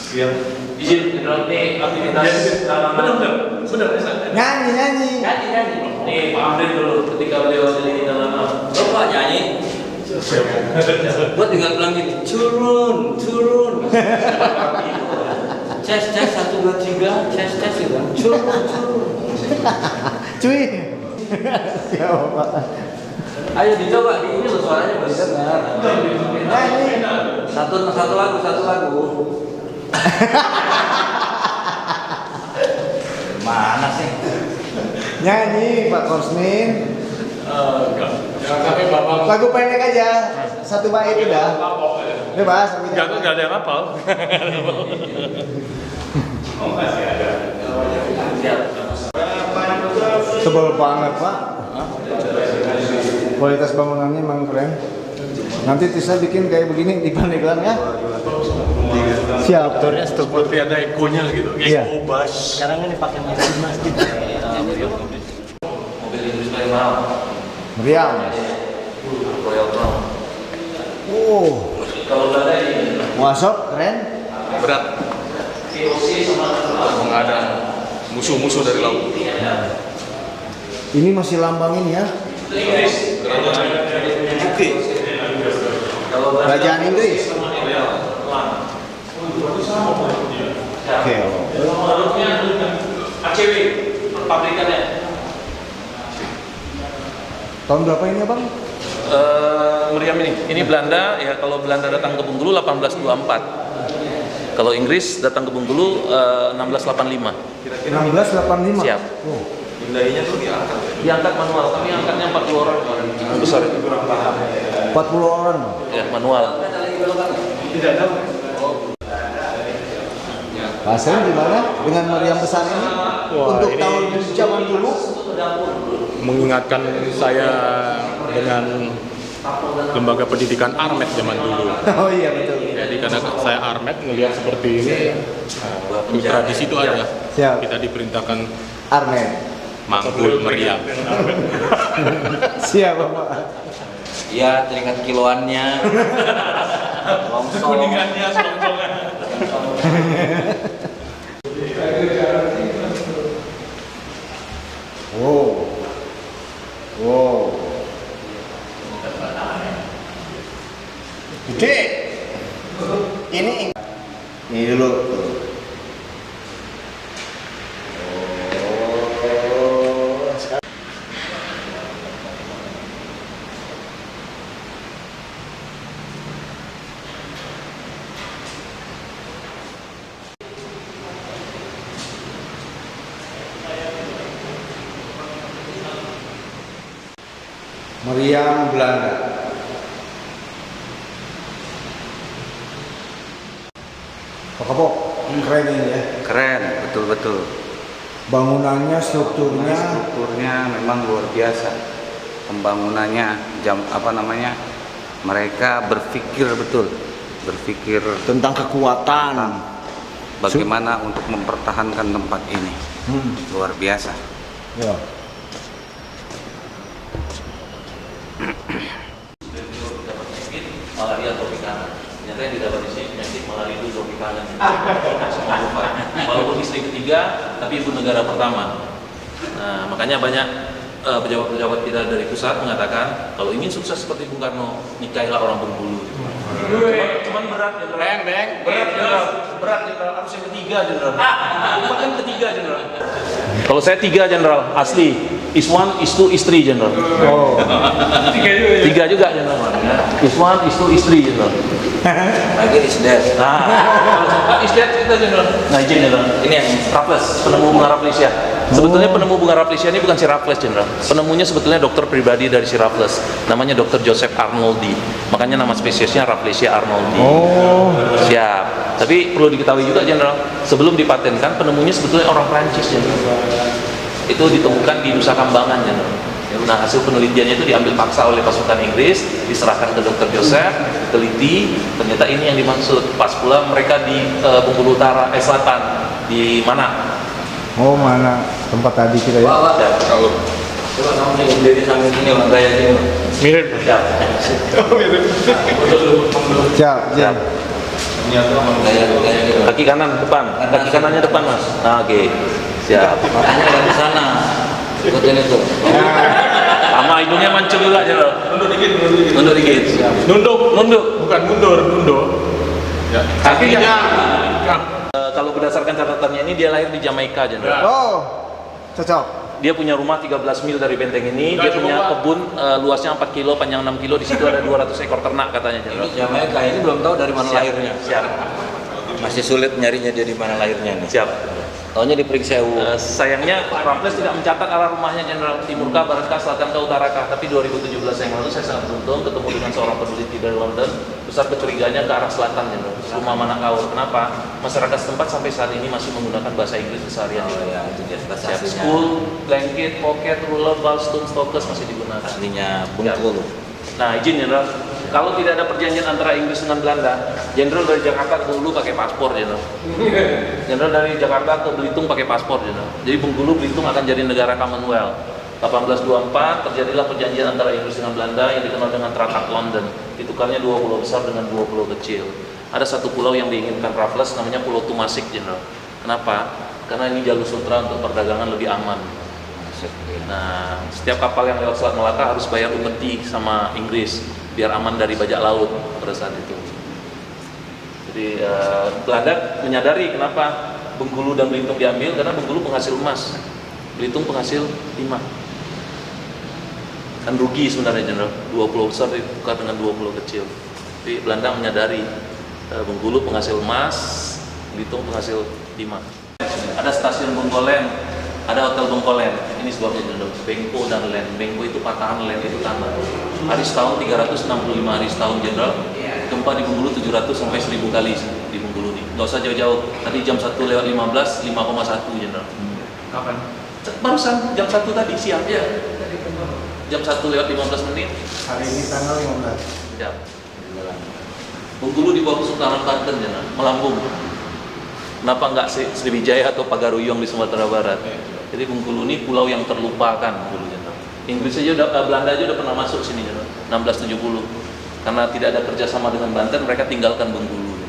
siang. Izin Jenderal, ini aktivitas benar. Nyanyi. Nih Pak Amrin dulu ketika beliau jadi dalam Bapak nyanyi. Gua tinggal bilang gini, turun. Ces 1 2 3, ces gitu. Turun. Cuy. Siap, Pak. Ayo dicoba, ini loh suaranya bagus dengar. Nyanyi. Satu lagu. Mana sih? Nyanyi, Pak Korsmin. Kami Bapak Lagu pendek aja. Satu bait udah. Bebas. nggak ada yang hafal. Sebel banget, Pak. Kualitas bangunannya memang keren. Nanti Tisa bikin kayak begini di Pandeglang ya. Siap. Seperti ada ekonya gitu. Iya. Eko bass. Sekarang ini pakai mesin masjid. mobil Inggris paling mahal. Meriam. Royal Crown. Kalau Belanda ini Wasop keren. Berat. Nggak ada musuh-musuh dari laut. Ini masih lambang ini ya. Inggris. Kerajaan Inggris. Oke. ACW, pabrikannya. Tahun berapa ini Bang? Meriam ini Belanda ya. Kalau Belanda datang ke Bengkulu 1824. Kalau Inggris datang ke Bengkulu 1685. 1685. Siap. Oh. Pindainya tuh diangkat. Diangkat manual. Kami angkatnya 40 orang kemarin. Besar itu. 40 orang. Ya manual. Tidak ada. Rasanya gimana dengan meriam besar ini? Untuk ini tahun zaman dulu? mengingatkan saya dengan lembaga pendidikan Armet zaman dulu. Oh iya betul. Jadi karena saya Armet ngelihat seperti ini, tradisi itu ada. Siap. Kita diperintahkan Armet. manggul meriam. Siap Bapak. Iya, teringat kiloannya. Longsong. Kuningannya, songsongan. Wow. Wow. Gede. Ini dulu. Meriam Belanda. Pak Kapok, keren ini ya. Keren, betul-betul. Bangunannya, strukturnya Memang luar biasa. Pembangunannya, mereka berpikir betul, berpikir tentang kekuatan. Bagaimana untuk mempertahankan tempat ini. Luar biasa. Ya. Malaria tropicana. Ternyata yang didapat di sini penyakit malaria itu tropicana. Walaupun istri ketiga, tapi ibu negara pertama. Nah, makanya banyak pejabat-pejabat kita dari pusat mengatakan kalau ingin sukses seperti Bung Karno, nikahilah orang Bengkulu. Cuman berat ya, berat ya, harus yang ketiga Jenderal. Bahkan ketiga Jenderal. Kalau saya 3 Jenderal, asli. Is 1, is 2, is 3 Jenderal. Oh. 3 juga Jenderal. Is 1, is 2, is 3 Jenderal. Lagi is dead. Nah, is dead kita Jenderal. Nah, izin Jenderal. Ini yang Raffles, penemu bunga Rafflesia. Sebetulnya penemu bunga Rafflesia ini bukan si Raffles Jenderal. Penemunya sebetulnya dokter pribadi dari si Raffles. Namanya Dr. Joseph Arnoldi. Makanya nama spesiesnya Rafflesia arnoldi. Oh. Siap. Tapi perlu diketahui juga Jenderal, sebelum dipatenkan penemunya sebetulnya orang Prancis Jenderal. Itu ditemukan di Nusa Kambangan Jenderal. Nah, hasil penelitiannya itu diambil paksa oleh pasukan Inggris, diserahkan ke Dr. Joseph, teliti, ternyata ini yang dimaksud. Pas pula mereka di Bengkulu Utara, Selatan, di mana? Oh, mana tempat tadi kita ya? Kalau coba kamu sendiri sambil ini gaya ini. Mirip. Siap. Siap, siap. Kaki kanan depan, kaki kanannya depan Mas. Nah, oke. Siap. Makanya dari sana. Ikutin itu. Sama hidungnya mancung juga Jenderal. Nunduk dikit. Nunduk, bukan mundur, nunduk. Ya. Kakinya. Kalau berdasarkan catatannya ini dia lahir di Jamaika Jenderal. Oh, cocok. Dia punya rumah 13 mil dari benteng ini. Dia punya kebun luasnya 4 kilo, panjang 6 kilo. Di situ ada 200 ekor ternak katanya Jenderal. Jamaika ini belum tahu dari mana lahirnya. Siap. Masih sulit nyarinya dia di mana lahirnya nih. Siap. Taunya di Pringseu. Sayangnya Raffles tidak mencatat arah rumahnya Jenderal, timurkah, baratkah, selatankah, utarakah. Tapi 2017 yang lalu saya sangat beruntung ketemu dengan seorang peneliti dari London. Besar kecurigaannya ke arah selatan Jenderal, rumah Manakaur. Kenapa? Masyarakat setempat sampai saat ini masih menggunakan bahasa Inggris keseharian. Oh ya, itu dia bahasa Siap. aslinya. School, blanket, pocket, ruler, ballstone, stokes masih digunakan. Aslinya Bengkulu. Nah, izin Jenderal, kalau tidak ada perjanjian antara Inggris dengan Belanda, Jenderal dari Jakarta ke Bengkulu pakai paspor Jenderal. Jenderal dari Jakarta ke Belitung pakai paspor Jenderal. Jadi Bengkulu Belitung akan jadi negara Commonwealth. 1824 terjadilah perjanjian antara Inggris dengan Belanda yang dikenal dengan Traktat London. Ditukarnya 2 pulau besar dengan 2 pulau kecil. Ada satu pulau yang diinginkan Raffles namanya Pulau Tumasik Jenderal. Kenapa? Karena ini jalur sutra untuk perdagangan lebih aman. Nah, setiap kapal yang lewat Selat Malaka harus bayar upeti sama Inggris biar aman dari bajak laut pada saat itu. Jadi Belanda menyadari kenapa Bengkulu dan Belitung diambil, karena Bengkulu penghasil emas, Belitung penghasil timah. Kan rugi sebenarnya Jenderal, 2 pulau besar ditukar dengan 2 pulau kecil. Jadi Belanda menyadari Bengkulu penghasil emas, Belitung penghasil timah. Ada stasiun Bengkolen, ada hotel Bengkolen. Ini sebabnya Jenderal, Bengko dan Len. Bengko itu patahan, Len itu tanah. Hari setahun 365 hari setahun Jenderal. Gempa di Bengkulu 700 sampai 1000 kali di Bengkulu nih. Nggak usah jauh-jauh. Tadi jam 1:15, 5,1 Jenderal. Kapan? Barusan jam 1 tadi siang. Iya. Jam 1:15. Hari ini tanggal 15. Ya. Bengkulu di bawah Kesultanan Banten Jenderal, melambung. Kenapa nggak Sriwijaya atau Pagaruyung di Sumatera Barat? Jadi Bengkulu ini pulau yang terlupakan dulu Jenderal. Inggris aja Belanda aja udah pernah masuk sini Jenderal, 1670. Karena tidak ada kerjasama dengan Banten, mereka tinggalkan Bengkulu.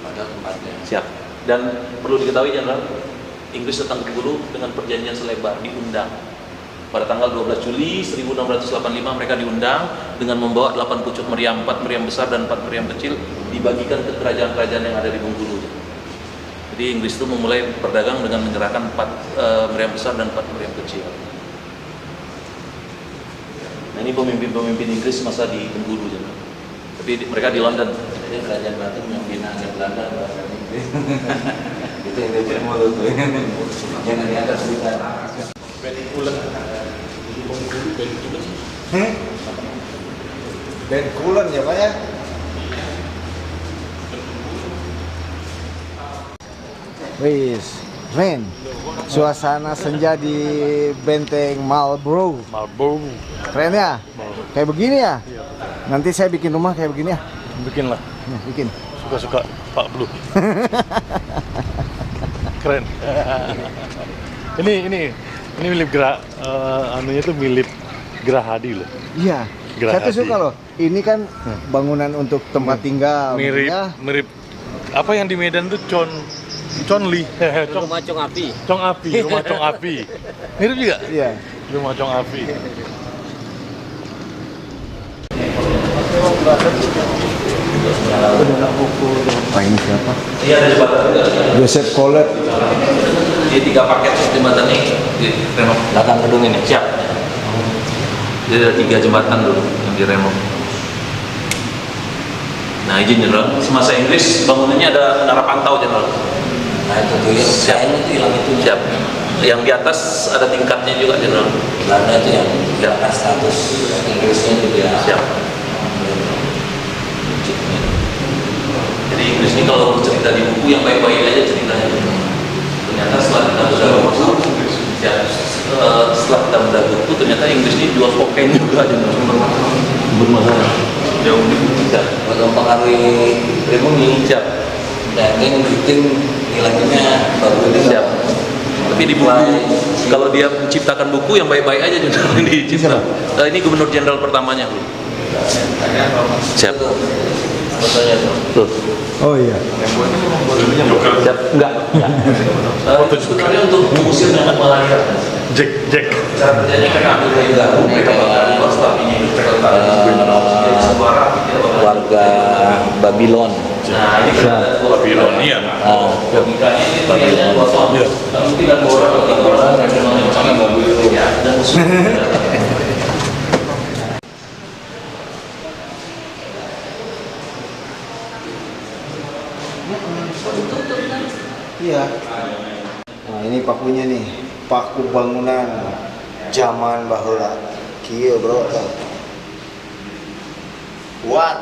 Pada tempatnya. Siap. Dan perlu diketahui Jenderal, Inggris datang ke Bengkulu dengan perjanjian selebar, diundang. Pada tanggal 12 Juli 1685 mereka diundang dengan membawa 8 pucuk meriam, 4 meriam besar dan 4 meriam kecil, dibagikan ke kerajaan-kerajaan yang ada di Bengkulu. Jadi Inggris itu memulai berdagang dengan menyerahkan 4 meriam besar dan 4 meriam kecil. Nah ini pemimpin-pemimpin Inggris masa di Bengkulu, tapi mereka di London. Jadi kerajaan Banten yang binanya Belanda, Inggris. Itu yang dia mulut tuh. Jangan dianggap sebentar. Bengkulen ya Pak ya? Wis, men, suasana senja di Benteng Marlborough. Keren ya? Kayak begini ya? Nanti saya bikin rumah kayak begini ya? Bikin lah. Bikin. Suka-suka Pak Blue. Keren. Ini milik anunya itu milik Gerahadi loh. Iya. Saya tuh suka loh. Ini kan bangunan untuk tempat tinggal. Mirip apa yang di Medan tuh Conli. Rumah Cong Api. Rumah Cong Api. Mirip juga? Iya. Rumah Cong Api. Pak ini siapa? Iya ada jembatan juga. Joseph Collet. Di 3 paket jembatan ini di renov belakang gedung ini. Siap. Jadi ada 3 jembatan dulu yang direnov. Nah izin Jenderal, semasa Inggris bangunannya ada menara pantau Jenderal. Nah itu tuh yang siap. Itu hilang itu. Siap. Yang di atas ada tingkatnya juga Jenderal. Belanda itu yang di atas status Inggrisnya juga. Siap. Jadi Inggris ini kalau cerita di buku yang baik-baik aja ceritanya. Ternyata setelah kita bedah buku, ternyata Inggris ini jual kokain juga aja bermasalah. Jauh bisa. Buat mempengaruhi pribumi. Siap. Dan yang bikin hilangnya baru ini. Siap. Tapi di buku, kalau dia menciptakan buku yang baik-baik aja juga dicipta. Ini Gubernur Jenderal pertamanya. Siap. Fotonya tuh. Oh iya. Siap. Enggak. Foto sebenarnya untuk mengusir dengan malaria. Jack. Cara kerjanya mereka ambil kayu garu, mereka bakar stabinya itu warga Babylon. Nah ini kan Babylon iya. Logikanya ini kayaknya 2 tahun. Mungkin ada 2 orang atau 3 orang yang sama Babylon ya dan musuh. Iya. Nah ini pakunya nih, paku bangunan zaman baheula. Kieu bro. Kuat.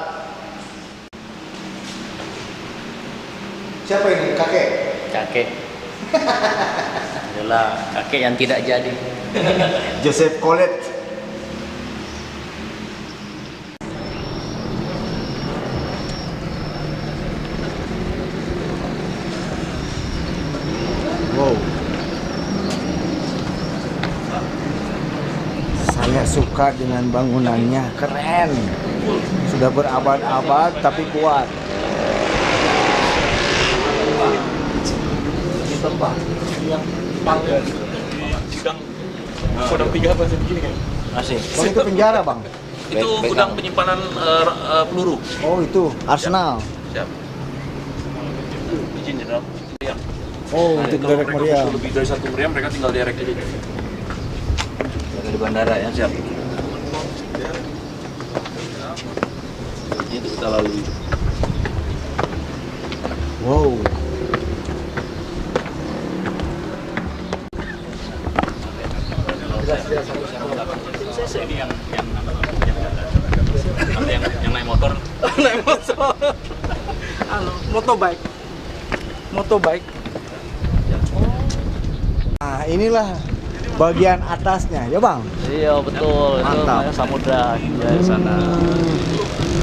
Siapa ini? Kakek? Kakek. Adalah kakek yang tidak jadi. Joseph Collet. Wow. Saya suka dengan bangunannya, keren. Sudah berabad-abad tapi kuat. Di tempat yang pagar. gudang 3 apa begini kan? Masih. Bang, itu penjara bang? Itu gudang penyimpanan peluru. Oh itu, Arsenal. Siap. Izin Jenderal. Iya. Oh, untuk Kalau direct mereka meriam. butuh lebih dari 1 meriam, mereka tinggal direct aja. Jaga di bandara ya. Siap. Itu kita lalui. Wow. Ini yang naik motor. Naik motor. Motobike. Nah inilah bagian atasnya ya bang. Iya betul, itu Mantap. namanya Samudra Hindia di sana.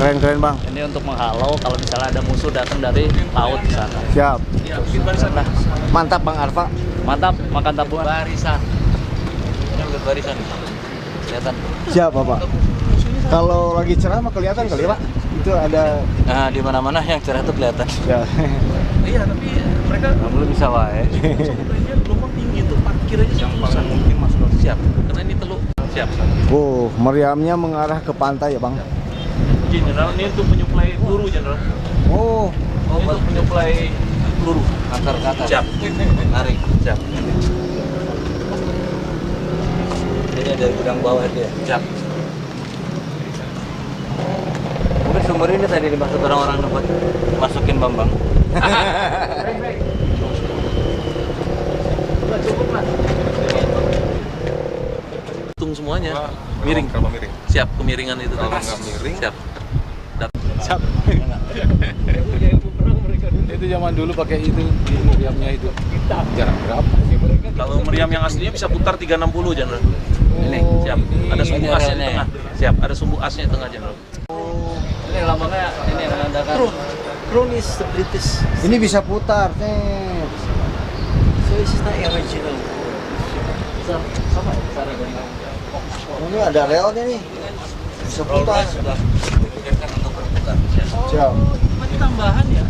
Keren bang. Ini untuk menghalau kalau misalnya ada musuh datang dari laut di sana. Siap. Nah, Mantap bang Arfa. mantap, makan tabungan. Barisan. Ini udah barisan. Kelihatan. Siap bapak. Kalau lagi cerah mah kelihatan kali ya pak. Itu ada. Nah, di mana-mana yang cerah tuh kelihatan. Ya. Iya, tapi mereka Belum bisa wae. sebenarnya gelombang tinggi itu parkir aja susah. Mungkin masuk siap. Karena ini teluk. Siap. Oh, meriamnya mengarah ke pantai ya bang. Jenderal, ini untuk menyuplai peluru Jenderal. Oh. Ini untuk menyuplai peluru. Angkar ke atas. Siap. Tarik. Siap. Ini dari gudang bawah itu ya. Siap. Mungkin sumber ini tadi dimaksud orang-orang buat masukin Bambang. Hitung semuanya. Miring. Kalau miring. Siap, kemiringan itu. Kalau nggak miring. Siap. Siap. Itu zaman dulu pakai itu di meriamnya itu. Jarak berapa sih mereka? Kalau meriam yang aslinya bisa putar 360 Jenderal. Ini siap. Ada sumbu ini asnya di relnya tengah. Siap, ada sumbu asnya di tengah Jenderal. Ini lambangnya ini yang menandakan Crown is the British. Ini bisa putar. Nih. So this is not original. Sama ya cara dengan. Oh, ini ada relnya nih. Bisa putar. sudah dipikirkan untuk berputar. Siap. Ini tambahan ya.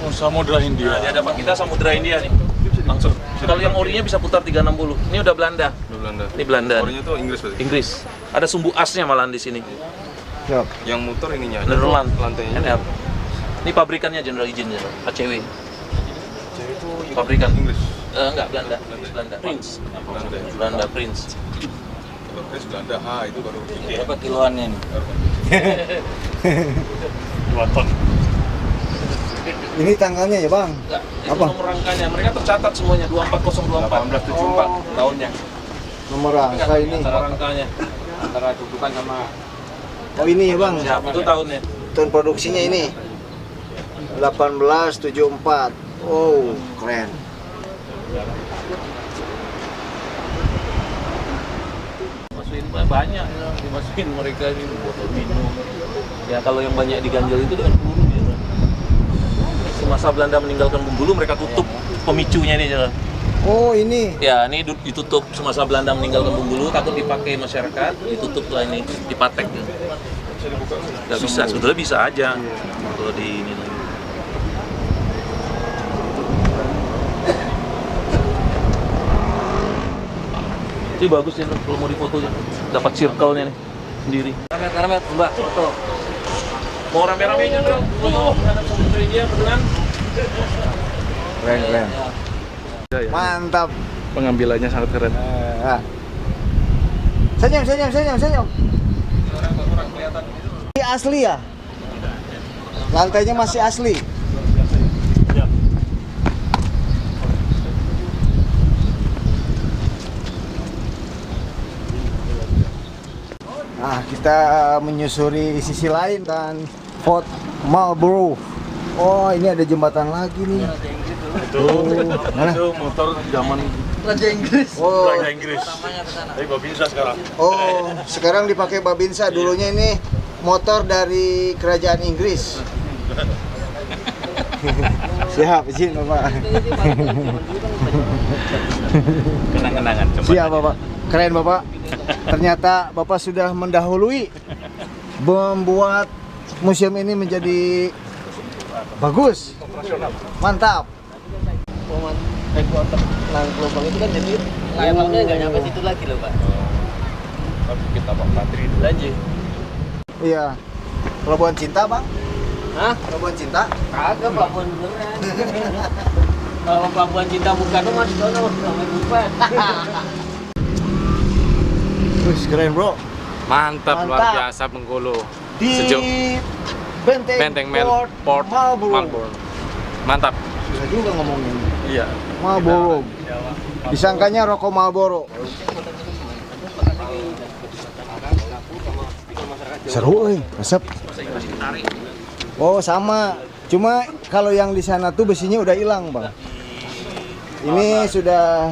Oh, Samudra Hindia. Nah, di hadapan kita Samudra India nih. Langsung. Kalau yang orinya bisa putar 360. Ini udah Belanda. Belanda. Ini Belanda. Orinya tuh Inggris berarti. Inggris. Ada sumbu asnya malahan di sini. Siap. Yang muter ininya. Netherlands. Lantainya. NR. Ini pabrikannya Jenderal izin Jenderal. ACW. Pabrikan Inggris. Enggak, Belanda. Belanda. Prince. Belanda. Belanda Prince. Kalau Inggris Belanda. Ah, itu baru. Berapa kiloannya nih? 2 ton. Ini tanggalnya ya bang. Enggak, itu Apa? nomor rangkanya. Mereka tercatat semuanya 24024. 1874 tahunnya. Nomor rangka ini. Antara rangkanya. Antara dudukan sama Oh ini ya bang. Siap, itu tahunnya. Tahun produksinya ini 1874. Oh keren. Masukin banyak ya, dimasukin mereka ini botol minum. Ya kalau yang banyak diganjel itu dengan peluru gitu. Semasa Belanda meninggalkan Bengkulu mereka tutup pemicunya ini Jenderal. Oh ini. Ya ini ditutup semasa Belanda meninggalkan Bengkulu, takut dipakai masyarakat, ditutup lah ini, dipatek. Nggak bisa, sebetulnya bisa aja kalau di ini. Ini bagus ya kalau mau difoto ya. Dapat circle-nya nih sendiri. Rame-rame Mbak, foto. Mau rame-ramenya dong. Oh, ada Samudra India beneran. Keren. Mantap. Pengambilannya sangat keren. Senyum. Ini asli ya? Lantainya masih asli. Nah, kita menyusuri sisi lain dan Fort Marlborough. Oh, ini ada jembatan lagi nih. Mana? Itu motor zaman Raja Inggris. Oh, Raja Inggris. Tapi Babinsa sekarang. oh, sekarang dipakai Babinsa. Dulunya ini motor dari kerajaan Inggris. Siap, izin Bapak. Kenang-kenangan. Siap Bapak. Keren Bapak. Ternyata Bapak sudah mendahului membuat museum ini menjadi bagus. Mantap. headquarter Nang Gelombang itu kan jadi layaknya nggak nyampe situ lagi loh Pak. Tapi kita Pak Patri dulu. Lanjut. Iya. Pelabuhan Cinta, Bang? Hah? Pelabuhan Cinta? Kagak pelabuhan beneran. Kalau pelabuhan Cinta bukan tuh masih sono sampai bukan. Wih, keren, Bro. Mantap, luar Mantap. biasa Bengkulu. Di Sejuk. Benteng Port Marlborough. Mantap. Bisa juga ngomongin. Iya. Marlboro. Disangkanya rokok Marlboro. Seru, resep. Oh, sama. Cuma kalau yang di sana tuh besinya udah hilang, Bang. Ini sudah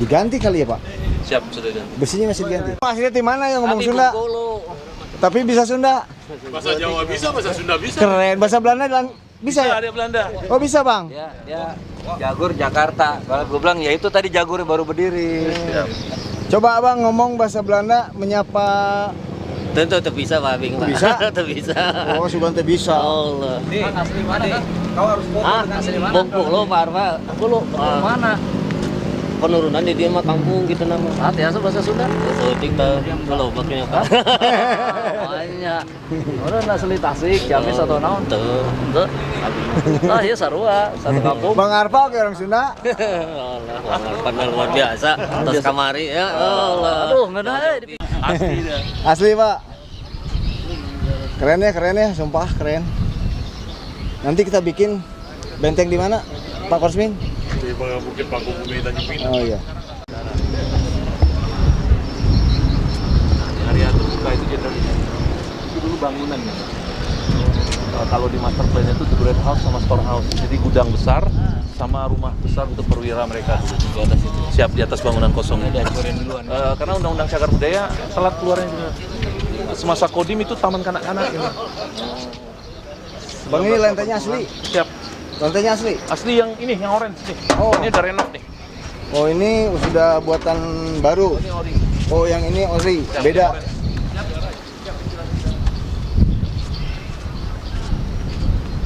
diganti kali ya, Pak? Siap, sudah ganti. Besinya masih diganti. Mas lihat di mana yang ngomong Sunda? Tapi bisa Sunda. Bahasa Jawa bisa, bahasa Sunda bisa. Keren. Bahasa Belanda dan bisa ya? Ada Belanda. Oh, bisa, Bang. Ya, Jagur Jakarta. Kalau gue bilang ya itu tadi Jagur baru berdiri. Coba Abang ngomong bahasa Belanda menyapa. Tentu bisa Pak Bing Pak. Bisa? bisa. Oh, sudah bisa. Allah. Asli mana? Kau harus foto dengan asli mana? Bengkulu Pak Arfa. Bengkulu. Mana? Penurunan di dia mah kampung gitu nama. Hati asa bahasa Sunda. Syuting tahu kalau baknya Pak. Banyak. Orang asli Tasik, Ciamis atau naon tuh. Ah ya sarua, satu kampung. Bang Arfa oke orang Sunda. Allah, Bang Arfa luar biasa. Terus kamari ya Allah. Aduh, ngena Asli dah. Asli, Pak. Keren ya, sumpah keren. Nanti kita bikin benteng di mana, Pak Korsmin? Di Bukit Panggung Bumi Tanjung Pinang. Oh iya. Area terbuka itu generalnya. Itu dulu bangunan ya. Kalau di master plan itu the bread house sama store house. Jadi gudang besar sama rumah besar untuk perwira mereka dulu di atas itu. Siap di atas bangunan kosongnya. Dihancurin duluan. Karena undang-undang cagar budaya telat keluarnya juga. Semasa Kodim itu taman kanak-kanak ini. Bang, ini lantainya asli. Siap. Lantainya asli. Asli yang ini, yang orange nih. Oh. Ini udah renov nih. Oh, ini sudah buatan baru. Ini ori. Oh, yang ini ori. Beda.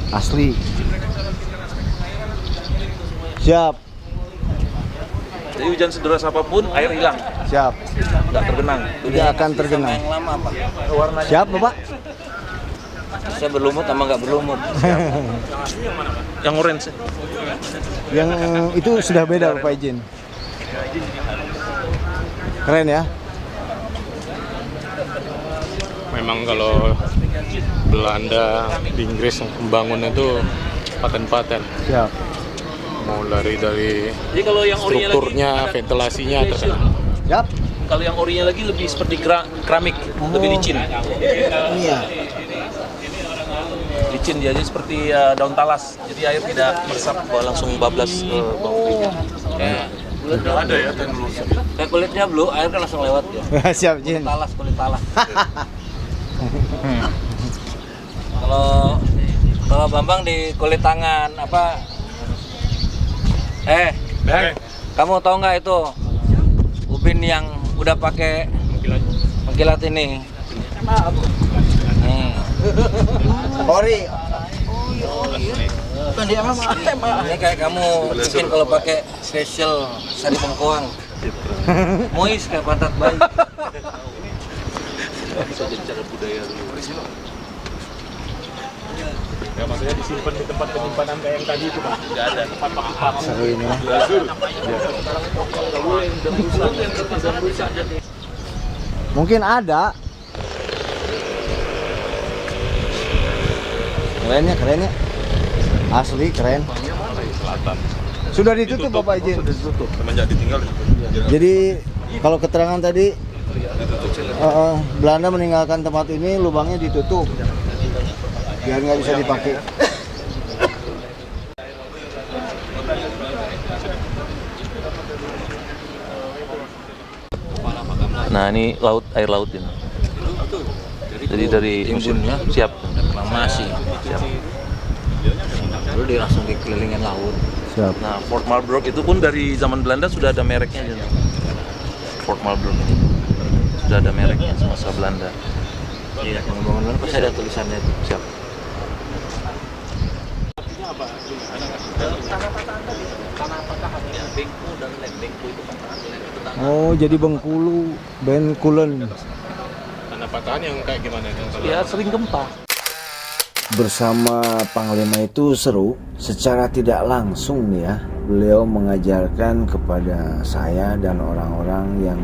Asli. Siap. Jadi hujan sederas apapun, air hilang. Siap. Nggak tergenang. Tidak akan tergenang. Yang lama apa? Warnanya. Siap, Bapak. Saya berlumut sama nggak berlumut. Yang orange. Yang itu sudah beda, Bapak izin. Keren ya. Memang kalau Belanda di Inggris membangunnya itu paten-paten. Siap. Mau dari Jadi kalau yang orinya strukturnya, lagi, ventilasinya ada terkenal. Siap. Kalau yang orinya lagi lebih seperti keramik, lebih licin. Iya. Licin dia jadi seperti daun talas. Jadi air tidak meresap langsung bablas ke bawah. Udah ada ya teknologi. Kayak kulitnya blue, air kan langsung lewat ya. Siap, Jin. Kulit talas. Kalau Bambang di kulit tangan apa? Kamu tahu nggak itu ubin yang udah pakai mengkilat ini? Ori. Ini kayak kamu mungkin kalau pakai facial sari bengkoang. Mois kayak pantat bayi. Bisa jadi cara budaya dulu. Ya maksudnya disimpan di tempat penyimpanan kayak yang tadi itu Pak. Nggak ada. Tempat pakai Seru ini. Mungkin ada. Keren ya. Asli keren. Selatan. Sudah ditutup, Bapak izin. Sudah ditutup. Semenjak ditinggal ditutup. Jadi kalau keterangan tadi Belanda meninggalkan tempat ini, lubangnya ditutup biar nggak bisa dipakai. Nah ini air laut ini. Jadi dari timbunnya siap. reklamasi. Siap. Lalu dia langsung dikelilingin laut. Siap. Nah Fort Marlborough itu pun dari zaman Belanda sudah ada mereknya. Fort Marlborough ini sudah ada mereknya semasa Belanda. Iya, bangunan pasti ada tulisannya itu. Siap. tanah apakah Oh, jadi Bengkulu, Bengkulen. Tanah patahan yang kayak gimana itu? Ya sering gempa. Bersama Panglima itu seru, secara tidak langsung nih ya. Beliau mengajarkan kepada saya dan orang-orang yang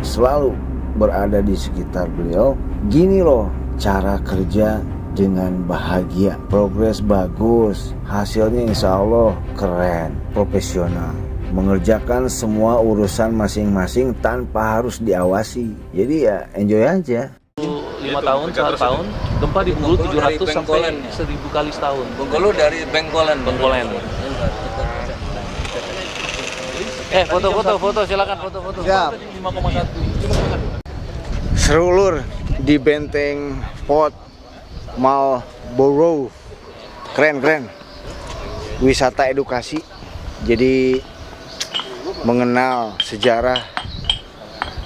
selalu berada di sekitar beliau, gini loh cara kerja dengan bahagia. Progres bagus, hasilnya insya Allah keren, profesional. Mengerjakan semua urusan masing-masing tanpa harus diawasi. Jadi ya enjoy aja. 5 tahun, 1 tahun, gempa di Bengkulu 700 sampai 1000 kali setahun. Bengkulu dari Bengkolen. Foto silakan foto. Siap. 5,1. Seru lur di benteng Fort Marlborough. Keren. Wisata edukasi. Jadi mengenal sejarah.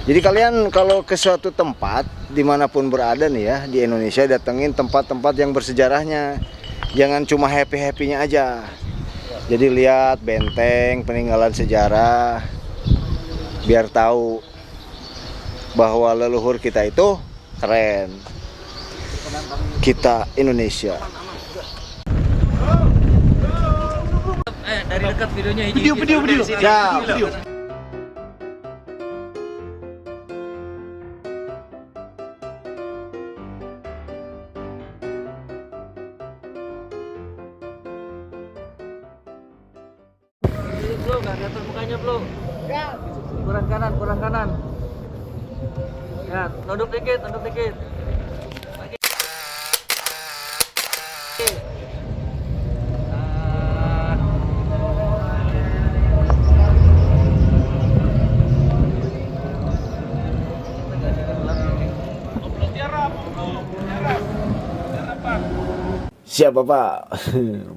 Jadi kalian kalau ke suatu tempat dimanapun berada nih ya di Indonesia, datengin tempat-tempat yang bersejarahnya. Jangan cuma happy-happynya aja. Jadi lihat benteng, peninggalan sejarah, biar tahu bahwa leluhur kita itu keren. Kita Indonesia. Dari dekat videonya Video. Siap. Bro, nggak kelihatan mukanya, bro. Kurang kanan. Ya, nunduk dikit. Lagi. Siap Bapak.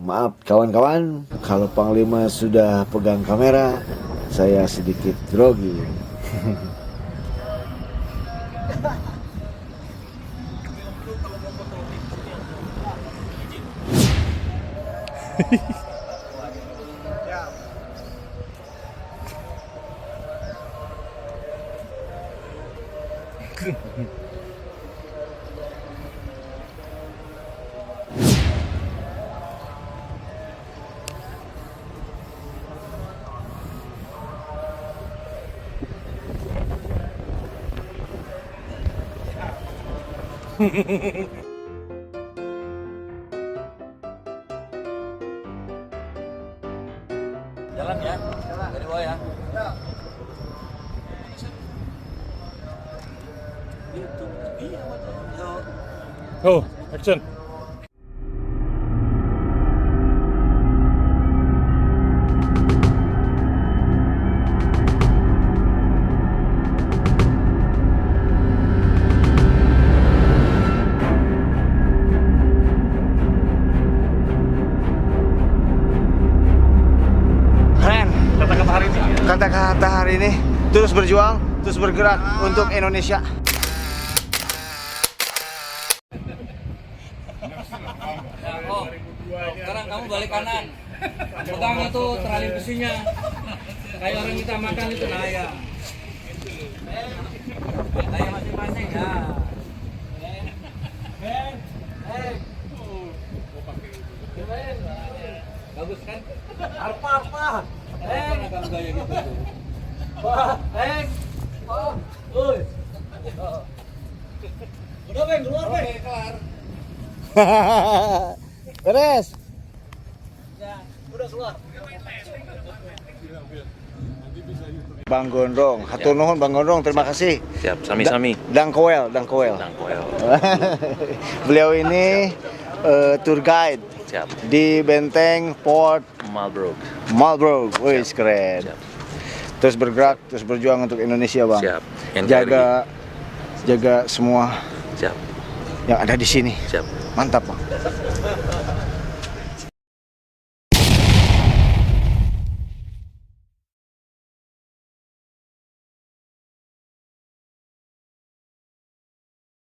Maaf kawan-kawan, kalau Panglima sudah pegang kamera, saya sedikit grogi. Jalan ya, dari bawah ya. Oh, action. Kata-kata hari ini, terus berjuang, terus bergerak untuk Indonesia. Sekarang kamu balik kanan. Pegang itu tali besinya. Kayak orang kita makan itu, nah ya. Kayak masing-masing ya. Bagus kan? Arpa. Kamu gaya gitu. Udah Beng, keluar Beng. Kelar. Beres. Ya, udah keluar. Bang Gondrong, hatur nuhun Bang Gondrong, terima kasih. Siap, sami-sami. Dangkoel. Beliau ini tour guide. Siap. Di benteng Fort Marlborough. Wih, keren. Siap. Terus bergerak, terus berjuang untuk Indonesia, Bang. Siap. Jaga semua Siap. yang ada di sini. Siap. Mantap, Bang.